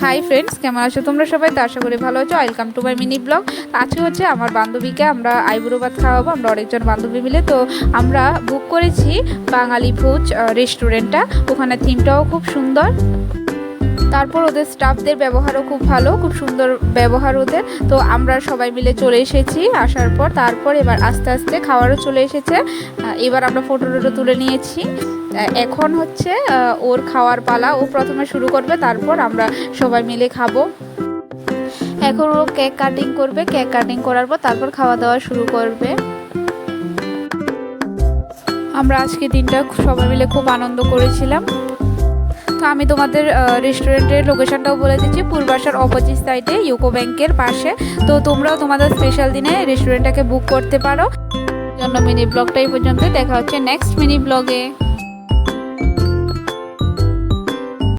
Hi friends, কেমন আছো তোমরা সবাই? তো আশা করি ভালো আছো। Welcome to my mini blog. আজকে হচ্ছে আমার বান্ধবীকে আমরা আইবুড়ো ভাত খাওয়াবো, আমরা অনেকজন বান্ধবী মিলে। তো আমরা বুক করেছি বাঙালি ভোজ রেস্টুরেন্টটা। ওখানে থিমটাও খুব সুন্দর, তারপর ওদের স্টাফদের ব্যবহারও খুব ভালো, খুব সুন্দর ব্যবহার ওদের। তো আমরা সবাই মিলে চলে এসেছি। আসার পর তারপর এবার আস্তে আস্তে খাওয়ারও চলে এসেছে। এবার আমরা ফটো তুলে নিয়েছি। এখন হচ্ছে ওর খাওয়ার পালা। ও প্রথমে শুরু করবে, তারপর আমরা সবাই মিলে খাবো। এখন ও কেক কাটিং করবে, কেক কাটিং করার পর তারপর খাওয়া দাওয়া শুরু করবে। আমরা আজকে দিনটা সবাই মিলে খুব আনন্দ করেছিলাম। তো আমি তোমাদের রেস্টুরেন্টের লোকেশনটাও বলে দিচ্ছি, পূর্বাশার অপোজিট সাইডে ইউকো ব্যাংকের পাশে। তো তোমরাও তোমাদের স্পেশাল দিনে রেস্টুরেন্টটাকে বুক করতে পারো। জন্য মিনি ব্লগটা এই পর্যন্ত, দেখা হচ্ছে নেক্সট মিনি ব্লগে।